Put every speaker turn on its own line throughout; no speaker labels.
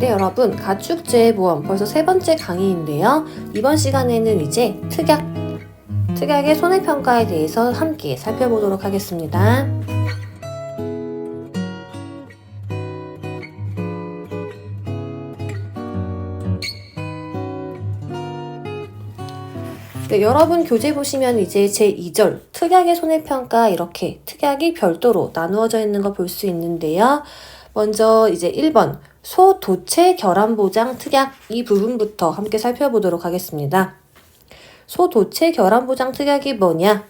네, 여러분, 가축재해보험 벌써 세 번째 강의인데요. 이번 시간에는 이제 특약의 손해평가에 대해서 함께 살펴보도록 하겠습니다. 네, 여러분 교재 보시면 이제 제2절 특약의 손해평가 이렇게 특약이 별도로 나누어져 있는 거 볼 수 있는데요. 먼저 이제 1번 소도체 결함보장 특약 이 부분부터 함께 살펴보도록 하겠습니다. 소도체 결함보장 특약이 뭐냐?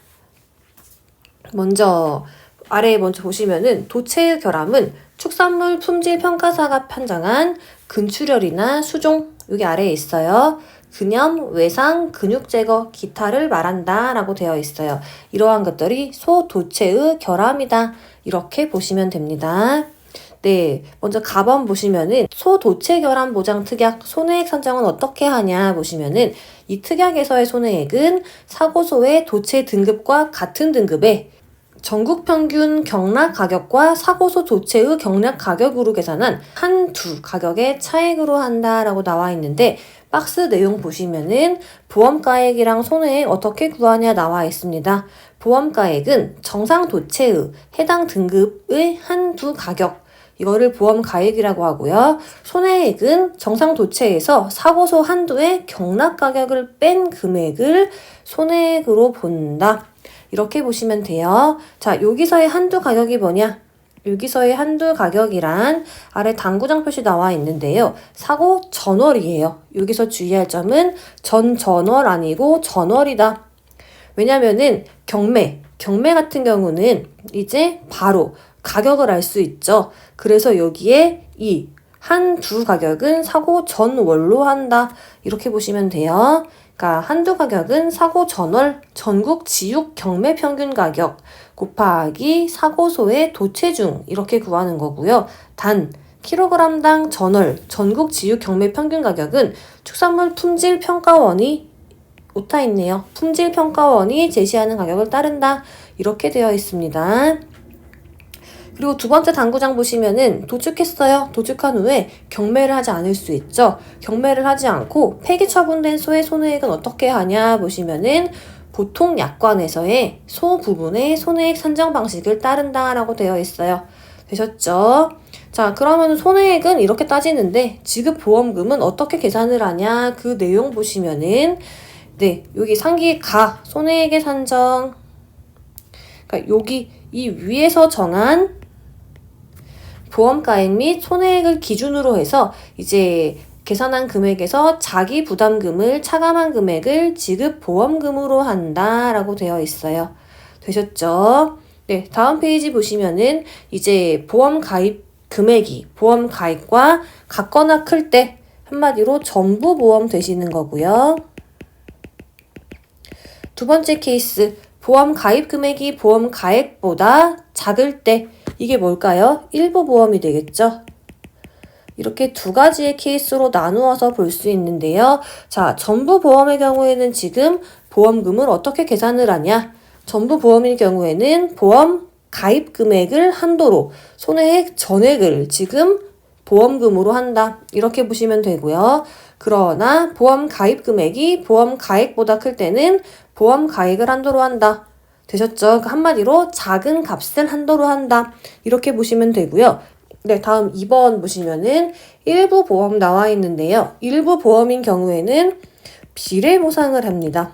아래에 먼저 보시면은 도체 결함은 축산물 품질 평가사가 판정한 근출혈이나 수종 여기 아래에 있어요. 근염, 외상, 근육 제거, 기타를 말한다 라고 되어 있어요. 이러한 것들이 소도체의 결함이다. 이렇게 보시면 됩니다. 네, 먼저 가번 보시면은 소도체 결함 보장 특약 손해액 산정은 어떻게 하냐 보시면은 이 특약에서의 손해액은 사고소의 도체 등급과 같은 등급의 전국 평균 경락 가격과 사고소 도체의 경락 가격으로 계산한 한 두 가격의 차액으로 한다라고 나와 있는데 박스 내용 보시면은 보험가액이랑 손해액 어떻게 구하냐 나와 있습니다. 보험가액은 정상 도체의 해당 등급의 한 두 가격 이거를 보험가액이라고 하고요. 손해액은 정상 도체에서 사고소 한도의 경락 가격을 뺀 금액을 손해액으로 본다. 이렇게 보시면 돼요. 자, 여기서의 한두 가격이 뭐냐? 여기서의 한두 가격이란 아래 당구장 표시 나와 있는데요. 사고 전월이에요. 여기서 주의할 점은 전월 아니고 전월이다. 왜냐면은 경매 같은 경우는 이제 바로 가격을 알 수 있죠. 그래서 여기에 이 한 두 가격은 사고 전월로 한다. 이렇게 보시면 돼요. 그러니까 한두 가격은 사고 전월 전국 지육 경매 평균 가격 곱하기 사고소의 도체중 이렇게 구하는 거고요. 단 킬로그램당 전월 전국 지육 경매 평균 가격은 축산물 품질평가원이 오타 있네요. 품질평가원이 제시하는 가격을 따른다. 이렇게 되어 있습니다. 그리고 두 번째 당구장 보시면은 도축했어요. 도축한 후에 경매를 하지 않을 수 있죠. 경매를 하지 않고 폐기 처분된 소의 손해액은 어떻게 하냐 보시면은 보통 약관에서의 소 부분의 손해액 산정 방식을 따른다라고 되어 있어요. 되셨죠? 자, 그러면 손해액은 이렇게 따지는데 지급 보험금은 어떻게 계산을 하냐 그 내용 보시면은 네, 여기 상기 가 손해액의 산정 그러니까 여기 이 위에서 정한 보험가액 및 손해액을 기준으로 해서 이제 계산한 금액에서 자기 부담금을 차감한 금액을 지급 보험금으로 한다라고 되어 있어요. 되셨죠? 네, 다음 페이지 보시면은 이제 보험 가입 금액이 보험 가입과 같거나 클 때 한마디로 전부 보험 되시는 거고요. 두 번째 케이스 보험 가입 금액이 보험 가액보다 작을 때 이게 뭘까요? 일부 보험이 되겠죠? 이렇게 두 가지의 케이스로 나누어서 볼 수 있는데요. 자, 전부 보험의 경우에는 지금 보험금을 어떻게 계산을 하냐? 전부 보험일 경우에는 보험 가입 금액을 한도로 손해액 전액을 지금 보험금으로 한다. 이렇게 보시면 되고요. 그러나 보험 가입 금액이 보험 가액보다 클 때는 보험 가액을 한도로 한다. 되셨죠? 한마디로 작은 값을 한도로 한다. 이렇게 보시면 되고요. 네, 다음 2번 보시면은 일부 보험 나와 있는데요. 일부 보험인 경우에는 비례 보상을 합니다.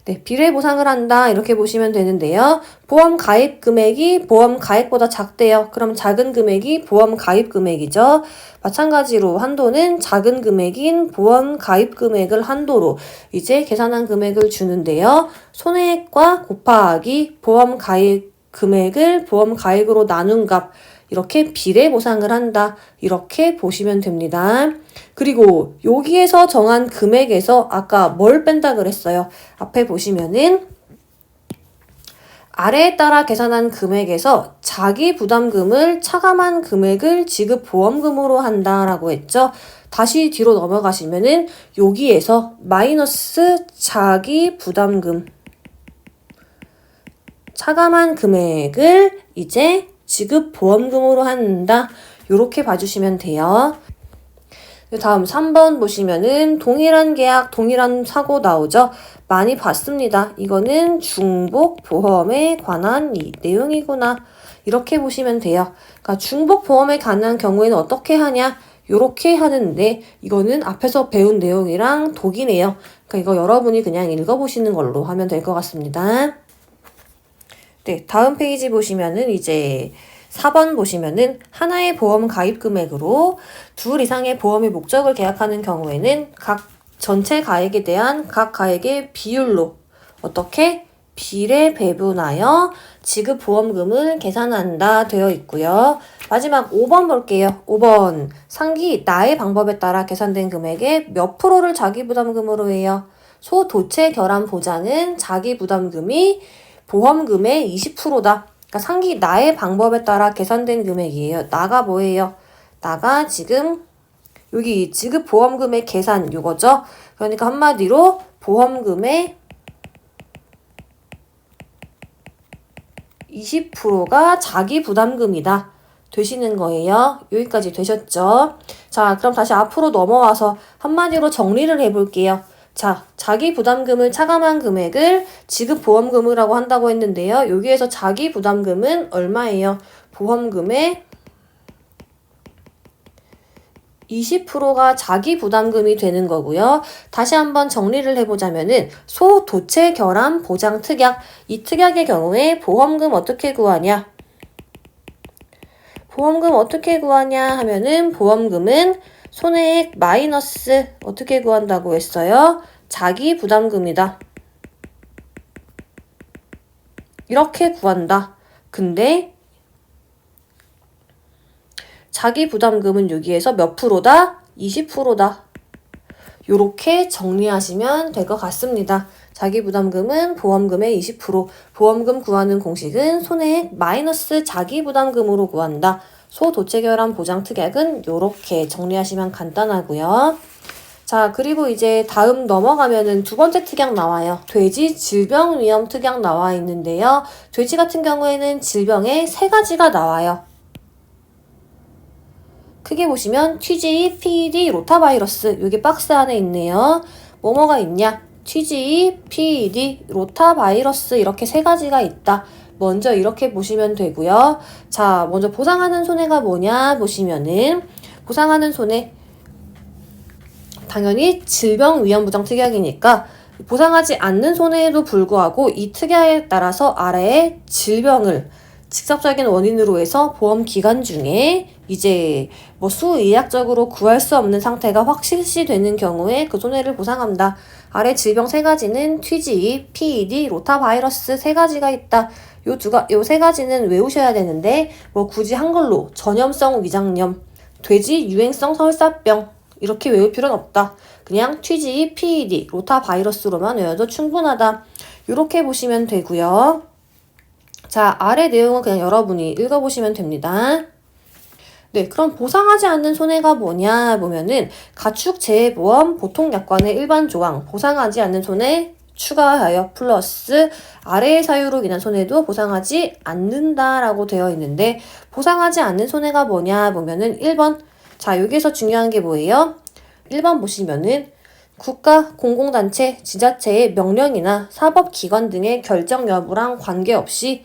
네, 비례 보상을 한다. 이렇게 보시면 되는데요. 보험 가입 금액이 보험 가액보다 작대요. 그럼 작은 금액이 보험 가입 금액이죠. 마찬가지로 한도는 작은 금액인 보험 가입 금액을 한도로 이제 계산한 금액을 주는데요. 손해액과 곱하기 보험 가입 금액을 보험 가액으로 나눈 값 이렇게 비례 보상을 한다. 이렇게 보시면 됩니다. 그리고 여기에서 정한 금액에서 아까 뭘 뺀다 그랬어요? 앞에 보시면은 아래에 따라 계산한 금액에서 자기 부담금을 차감한 금액을 지급 보험금으로 한다라고 했죠. 다시 뒤로 넘어가시면은 여기에서 마이너스 자기 부담금 차감한 금액을 이제 지급 보험금으로 한다. 요렇게 봐주시면 돼요. 다음 3번 보시면은 동일한 계약, 동일한 사고 나오죠? 많이 봤습니다. 이거는 중복보험에 관한 이 내용이구나. 이렇게 보시면 돼요. 그러니까 중복보험에 관한 경우에는 어떻게 하냐? 요렇게 하는데 이거는 앞에서 배운 내용이랑 독이네요. 그러니까 이거 여러분이 그냥 읽어보시는 걸로 하면 될 것 같습니다. 네, 다음 페이지 보시면은 이제 4번 보시면은 하나의 보험 가입 금액으로 둘 이상의 보험의 목적을 계약하는 경우에는 각 전체 가액에 대한 각 가액의 비율로 어떻게 비례 배분하여 지급 보험금을 계산한다 되어 있고요. 마지막 5번 볼게요. 5번 상기 나의 방법에 따라 계산된 금액의 몇 프로를 자기 부담금으로 해요. 소도체 결함 보장은 자기 부담금이 보험금의 20%다. 그러니까 상기 나의 방법에 따라 계산된 금액이에요. 나가 뭐예요? 나가 지금 여기 지급 보험금의 계산 요거죠. 그러니까 한마디로 보험금의 20%가 자기 부담금이다. 되시는 거예요. 여기까지 되셨죠? 자, 그럼 다시 앞으로 넘어와서 한마디로 정리를 해볼게요. 자, 자기 부담금을 차감한 금액을 지급 보험금이라고 한다고 했는데요. 여기에서 자기 부담금은 얼마예요? 보험금의 20%가 자기 부담금이 되는 거고요. 다시 한번 정리를 해보자면은 소도체 결함 보장 특약, 이 특약의 경우에 보험금 어떻게 구하냐? 보험금 어떻게 구하냐 하면은 보험금은 손해액 마이너스 어떻게 구한다고 했어요? 자기 부담금이다. 이렇게 구한다. 근데 자기 부담금은 여기에서 몇 프로다? 20%다. 요렇게 정리하시면 될 것 같습니다. 자기 부담금은 보험금의 20%, 보험금 구하는 공식은 손해액 마이너스 자기 부담금으로 구한다. 소도체 결함 보장 특약은 요렇게 정리하시면 간단하고요. 자, 그리고 이제 다음 넘어가면은 두 번째 특약 나와요. 돼지 질병 위험 특약 나와 있는데요. 돼지 같은 경우에는 질병에 3가지가 나와요. 크게 보시면 TG, PED, 로타바이러스 여기 박스 안에 있네요. 뭐뭐가 있냐? TG, PED, 로타바이러스 이렇게 3가지가 있다. 먼저 이렇게 보시면 되고요. 자, 먼저 보상하는 손해가 뭐냐 보시면은 보상하는 손해 당연히 질병 위험 보장 특약이니까 보상하지 않는 손해에도 불구하고 이 특약에 따라서 아래에 질병을 직접적인 원인으로 해서 보험 기간 중에 이제 뭐 수의학적으로 구할 수 없는 상태가 확실시 되는 경우에 그 손해를 보상한다. 아래 질병 3가지는 TG, PED, 로타바이러스 3가지가 있다. 요 3가지는 외우셔야 되는데 뭐 굳이 한글로 전염성 위장염, 돼지 유행성 설사병 이렇게 외울 필요는 없다. 그냥 TG, PED, 로타바이러스로만 외워도 충분하다. 이렇게 보시면 되고요. 자, 아래 내용은 그냥 여러분이 읽어보시면 됩니다. 네, 그럼 보상하지 않는 손해가 뭐냐 보면은 가축재해보험 보통약관의 일반 조항 보상하지 않는 손해 추가하여 플러스 아래의 사유로 인한 손해도 보상하지 않는다라고 되어 있는데 보상하지 않는 손해가 뭐냐 보면은 1번 자, 여기에서 중요한 게 뭐예요? 1번 보시면은 국가, 공공단체, 지자체의 명령이나 사법기관 등의 결정 여부랑 관계없이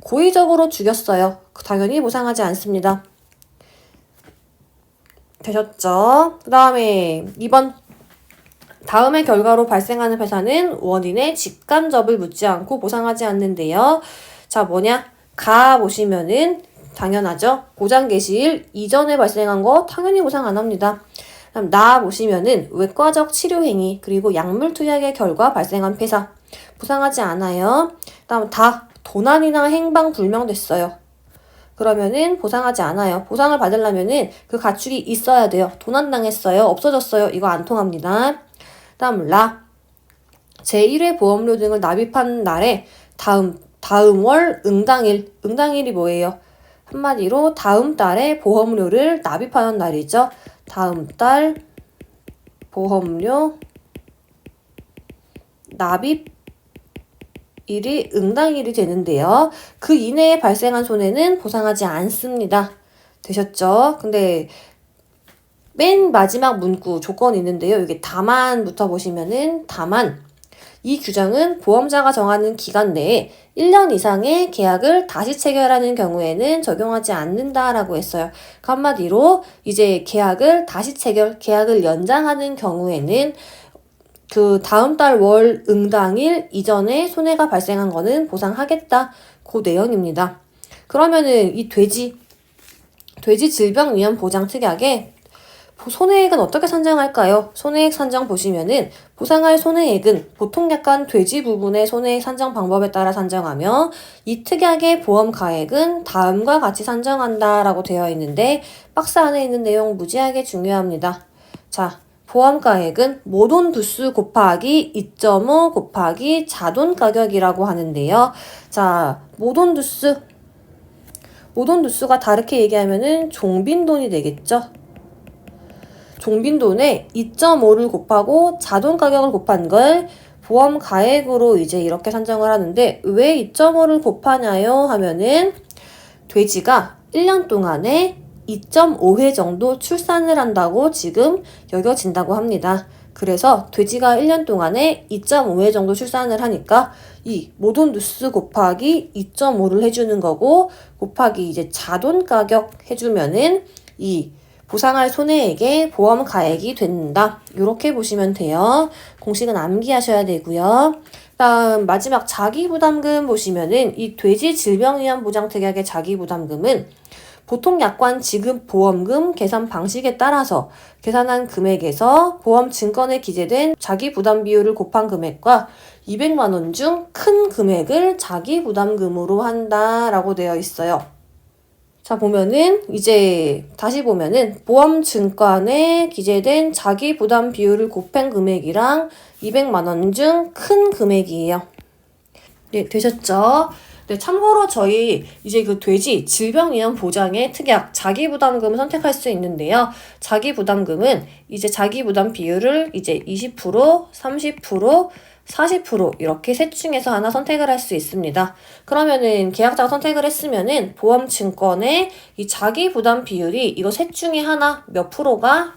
고의적으로 죽였어요. 당연히 보상하지 않습니다. 되셨죠? 그 다음에 2번 다음의 결과로 발생하는 회사는 원인의 직간접을 묻지 않고 보상하지 않는데요. 자, 뭐냐? 가 보시면은 당연하죠. 보장 개시일 이전에 발생한 거 당연히 보상 안 합니다. 그럼 나 보시면은 외과적 치료 행위 그리고 약물 투약의 결과 발생한 폐사 보상하지 않아요. 다음 다 도난이나 행방 불명됐어요. 그러면은 보상하지 않아요. 보상을 받으려면은 그 가축이 있어야 돼요. 도난당했어요. 없어졌어요. 이거 안 통합니다. 다음 라 제1회 보험료 등을 납입한 날에 다음 월 응당일 응당일이 뭐예요? 한마디로 다음 달에 보험료를 납입하는 날이죠. 다음 달 보험료 납입 일이 응당일이 되는데요. 그 이내에 발생한 손해는 보상하지 않습니다. 되셨죠? 근데 맨 마지막 문구 조건이 있는데요. 이게 다만부터 보시면은 다만 이 규정은 보험자가 정하는 기간 내에 1년 이상의 계약을 다시 체결하는 경우에는 적용하지 않는다라고 했어요. 그 한마디로 이제 계약을 다시 계약을 연장하는 경우에는 그 다음 달 월 응당일 이전에 손해가 발생한 거는 보상하겠다. 그 내용입니다. 그러면은 이 돼지 질병위험 보장 특약에 손해액은 어떻게 산정할까요? 손해액 산정 보시면은 보상할 손해액은 보통 약관 돼지 부분의 손해액 산정 방법에 따라 산정하며 이 특약의 보험 가액은 다음과 같이 산정한다 라고 되어 있는데 박스 안에 있는 내용 무지하게 중요합니다. 자, 보험 가액은 모돈 두수 곱하기 2.5 곱하기 자돈 가격이라고 하는데요. 자, 모돈 두수가 다르게 얘기하면은 종빈돈이 되겠죠. 종빈돈에 2.5를 곱하고 자돈 가격을 곱한 걸 보험 가액으로 이제 이렇게 산정을 하는데 왜 2.5를 곱하냐요 하면은 돼지가 1년 동안에 2.5회 정도 출산을 한다고 지금 여겨진다고 합니다. 그래서 돼지가 1년 동안에 2.5회 정도 출산을 하니까 이 모돈 누수 곱하기 2.5를 해주는 거고 곱하기 이제 자돈 가격 해주면은 이 보상할 손해액의 보험 가액이 된다. 이렇게 보시면 돼요. 공식은 암기하셔야 되고요. 다음 마지막 자기부담금 보시면은 이 돼지 질병위험 보장 특약의 자기부담금은 보통 약관 지급 보험금 계산 방식에 따라서 계산한 금액에서 보험 증권에 기재된 자기부담 비율을 곱한 금액과 200만 원 중 큰 금액을 자기부담금으로 한다라고 되어 있어요. 자, 보면은 이제 다시 보면은 보험 증권에 기재된 자기부담 비율을 곱한 금액이랑 200만 원 중 큰 금액이에요. 네, 되셨죠? 네, 참고로 저희 이제 그 돼지 질병위험 보장의 특약 자기부담금을 선택할 수 있는데요. 자기부담금은 이제 자기부담 비율을 이제 20%, 30%, 40% 이렇게 셋 중에서 하나 선택을 할 수 있습니다. 그러면은 계약자가 선택을 했으면은 보험증권의 이 자기부담 비율이 이거 셋 중에 하나 몇 프로가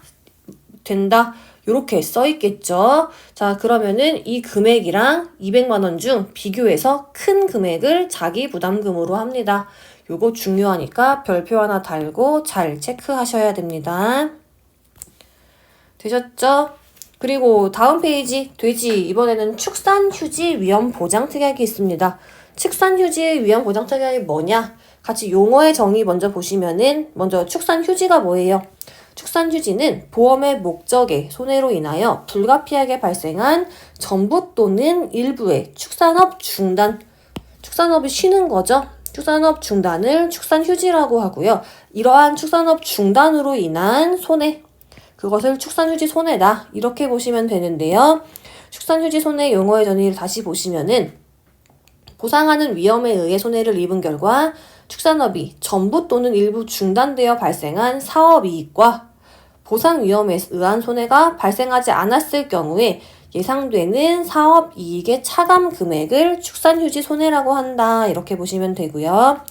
된다. 이렇게 써 있겠죠. 자, 그러면은 이 금액이랑 200만 원 중 비교해서 큰 금액을 자기부담금으로 합니다. 요거 중요하니까 별표 하나 달고 잘 체크하셔야 됩니다. 되셨죠? 그리고 다음 페이지 돼지 이번에는 축산휴지 위험 보장 특약이 있습니다. 축산휴지 위험 보장 특약이 뭐냐? 같이 용어의 정의 먼저 보시면은 먼저 축산휴지가 뭐예요? 축산휴지는 보험의 목적에 손해로 인하여 불가피하게 발생한 전부 또는 일부의 축산업 중단, 축산업이 쉬는 거죠. 축산업 중단을 축산휴지라고 하고요. 이러한 축산업 중단으로 인한 손해, 그것을 축산휴지 손해다 이렇게 보시면 되는데요. 축산휴지 손해 용어의 정의를 다시 보시면은 보상하는 위험에 의해 손해를 입은 결과 축산업이 전부 또는 일부 중단되어 발생한 사업이익과 보상 위험에 의한 손해가 발생하지 않았을 경우에 예상되는 사업이익의 차감 금액을 축산휴지 손해라고 한다 이렇게 보시면 되고요.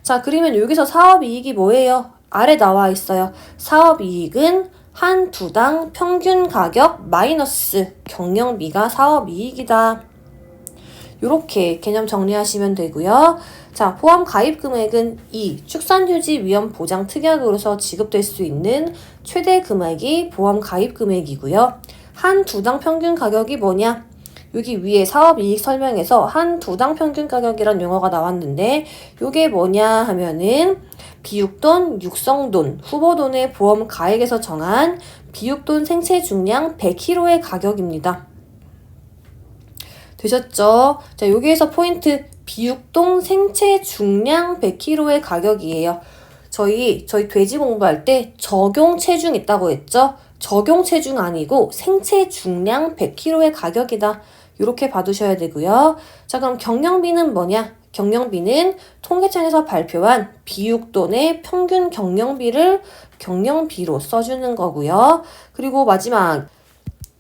자, 그러면 여기서 사업이익이 뭐예요? 아래 나와 있어요. 사업이익은 한 두당 평균 가격 마이너스 경영비가 사업이익이다. 이렇게 개념 정리하시면 되고요. 자, 보험 가입 금액은 이 축산휴지 위험 보장 특약으로서 지급될 수 있는 최대 금액이 보험 가입 금액이고요. 한 두당 평균 가격이 뭐냐? 여기 위에 사업이익 설명에서 한 두당 평균 가격이란 용어가 나왔는데 이게 뭐냐 하면은 비육돈, 육성돈, 후보돈의 보험 가액에서 정한 비육돈 생체 중량 100kg의 가격입니다. 되셨죠? 자, 여기에서 포인트 비육돈 생체 중량 100kg의 가격이에요. 저희 돼지 공부할 때 적용 체중 있다고 했죠? 적용 체중 아니고 생체 중량 100kg의 가격이다. 이렇게 봐두셔야 되고요. 자, 그럼 경영비는 뭐냐? 경영비는 통계청에서 발표한 비육돈의 평균 경영비를 경영비로 써주는 거고요. 그리고 마지막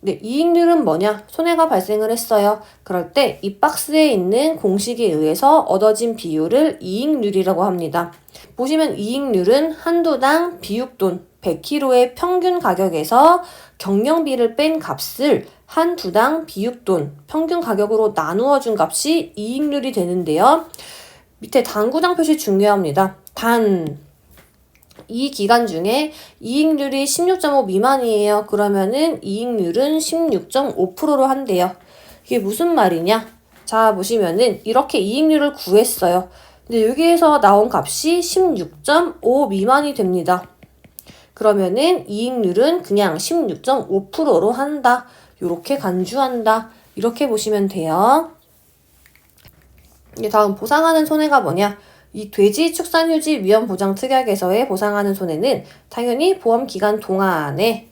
네, 이익률은 뭐냐? 손해가 발생을 했어요. 그럴 때 이 박스에 있는 공식에 의해서 얻어진 비율을 이익률이라고 합니다. 보시면 이익률은 한두당 비육돈 100kg의 평균 가격에서 경영비를 뺀 값을 한 두당 비육돈 평균 가격으로 나누어 준 값이 이익률이 되는데요. 밑에 단구장 표시 중요합니다. 단 이 기간 중에 이익률이 16.5 미만이에요. 그러면은 이익률은 16.5%로 한대요. 이게 무슨 말이냐? 자, 보시면은 이렇게 이익률을 구했어요. 근데 여기에서 나온 값이 16.5 미만이 됩니다. 그러면은 이익률은 그냥 16.5%로 한다. 이렇게 간주한다. 이렇게 보시면 돼요. 이제 다음 보상하는 손해가 뭐냐? 이 돼지축산휴지위험보장특약에서의 보상하는 손해는 당연히 보험기간 동안에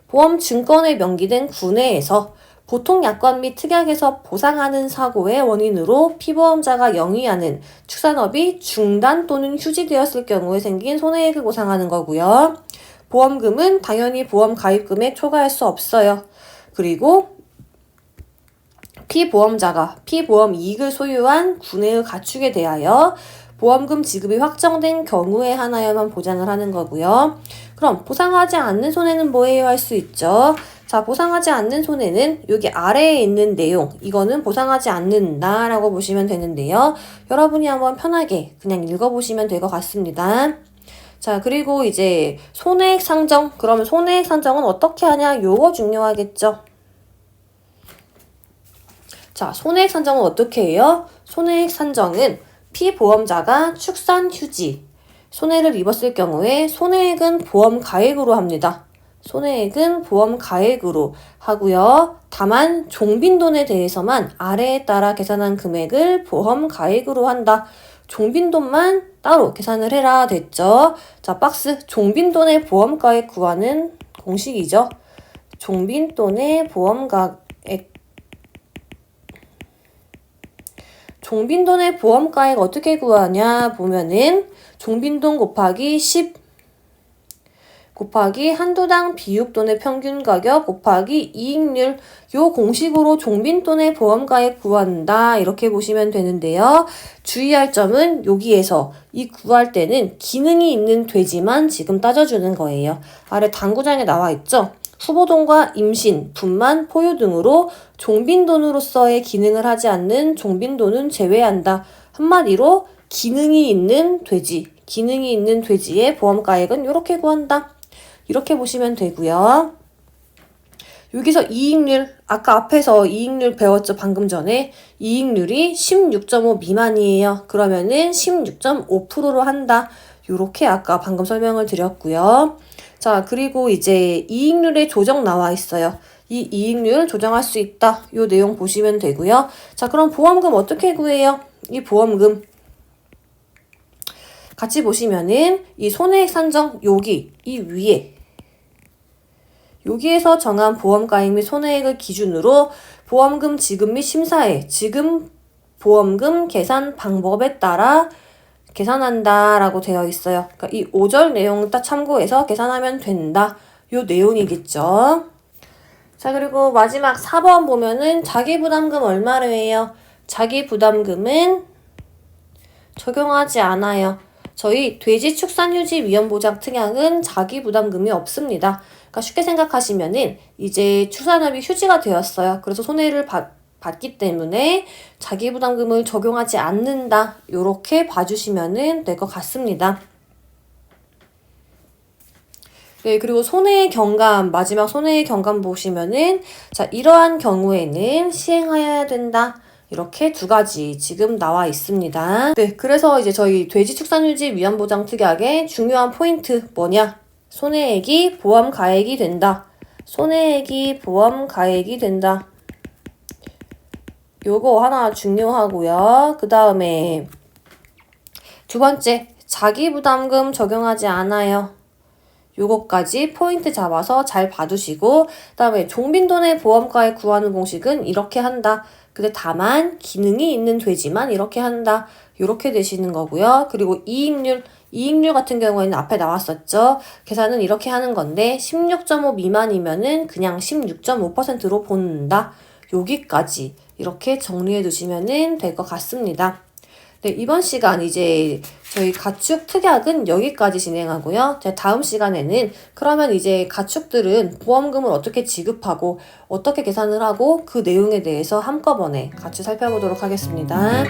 보험증권에 명기된 구내에서 보통약관 및 특약에서 보상하는 사고의 원인으로 피보험자가 영위하는 축산업이 중단 또는 휴지되었을 경우에 생긴 손해액을 보상하는 거고요. 보험금은 당연히 보험 가입금액 초과할 수 없어요. 그리고 피보험자가 피보험 이익을 소유한 구내의 가축에 대하여 보험금 지급이 확정된 경우에 하나여만 보장을 하는 거고요. 그럼 보상하지 않는 손해는 뭐예요? 할 수 있죠. 자, 보상하지 않는 손해는 여기 아래에 있는 내용, 이거는 보상하지 않는다라고 보시면 되는데요. 여러분이 한번 편하게 그냥 읽어보시면 될 것 같습니다. 자, 그리고 이제 손해액 산정. 그러면 손해액 산정은 어떻게 하냐? 요거 중요하겠죠. 자, 손해액 산정은 어떻게 해요? 손해액 산정은 피보험자가 축산휴지, 손해를 입었을 경우에 손해액은 보험 가액으로 합니다. 손해액은 보험 가액으로 하고요. 다만 종빈돈에 대해서만 아래에 따라 계산한 금액을 보험 가액으로 한다. 종빈돈만 따로 계산을 해라 됐죠. 자, 박스 종빈돈의 보험 가액 구하는 공식이죠. 종빈돈의 보험 가액 종빈돈의 보험가액 어떻게 구하냐 보면은 종빈돈 곱하기 10 곱하기 한두당 비육돈의 평균 가격 곱하기 이익률 요 공식으로 종빈돈의 보험가액 구한다 이렇게 보시면 되는데요. 주의할 점은 여기에서 이 구할 때는 기능이 있는 돼지만 지금 따져주는 거예요. 아래 당구장에 나와 있죠. 후보돈과 임신, 분만, 포유 등으로 종빈돈으로서의 기능을 하지 않는 종빈돈은 제외한다. 한마디로 기능이 있는 돼지의 보험가액은 이렇게 구한다. 이렇게 보시면 되고요. 여기서 이익률, 아까 앞에서 이익률 배웠죠? 방금 전에. 이익률이 16.5 미만이에요. 그러면은 16.5%로 한다. 요렇게 아까 방금 설명을 드렸고요. 자, 그리고 이제 이익률의 조정 나와 있어요. 이 이익률 조정할 수 있다. 요 내용 보시면 되고요. 자, 그럼 보험금 어떻게 구해요? 이 보험금 같이 보시면은 이 손해액 산정 여기 이 위에 여기에서 정한 보험가액 및 손해액을 기준으로 보험금 지급 및 심사에 지금 보험금 계산 방법에 따라 계산한다 라고 되어 있어요. 그러니까 이 5절 내용 딱 참고해서 계산하면 된다. 요 내용이겠죠. 자, 그리고 마지막 4번 보면은 자기부담금 얼마로 해요? 자기부담금은 적용하지 않아요. 저희 돼지축산휴지위험보장특약은 자기부담금이 없습니다. 그러니까 쉽게 생각하시면은 이제 축산업이 휴지가 되었어요. 그래서 손해를 받기 때문에 자기부담금을 적용하지 않는다. 요렇게 봐주시면 될 것 같습니다. 네, 그리고 손해의 경감, 마지막 손해의 경감 보시면은 자, 이러한 경우에는 시행하여야 된다. 이렇게 두 가지 지금 나와 있습니다. 네, 그래서 이제 저희 돼지축산휴지위험보장특약의 중요한 포인트 뭐냐? 손해액이 보험 가액이 된다. 손해액이 보험 가액이 된다. 요거 하나 중요하고요. 그 다음에 두 번째, 자기부담금 적용하지 않아요. 요거까지 포인트 잡아서 잘 봐두시고, 그다음에 종빈돈의 보험가액 구하는 공식은 이렇게 한다. 근데 다만 기능이 있는 돼지만 이렇게 한다. 요렇게 되시는 거고요. 그리고 이익률 같은 경우에는 앞에 나왔었죠. 계산은 이렇게 하는 건데 16.5 미만이면은 그냥 16.5%로 본다. 여기까지 이렇게 정리해 두시면 될 것 같습니다. 네, 이번 시간 이제 저희 가축 특약은 여기까지 진행하고요. 다음 시간에는 그러면 이제 가축들은 보험금을 어떻게 지급하고 어떻게 계산을 하고 그 내용에 대해서 한꺼번에 같이 살펴보도록 하겠습니다.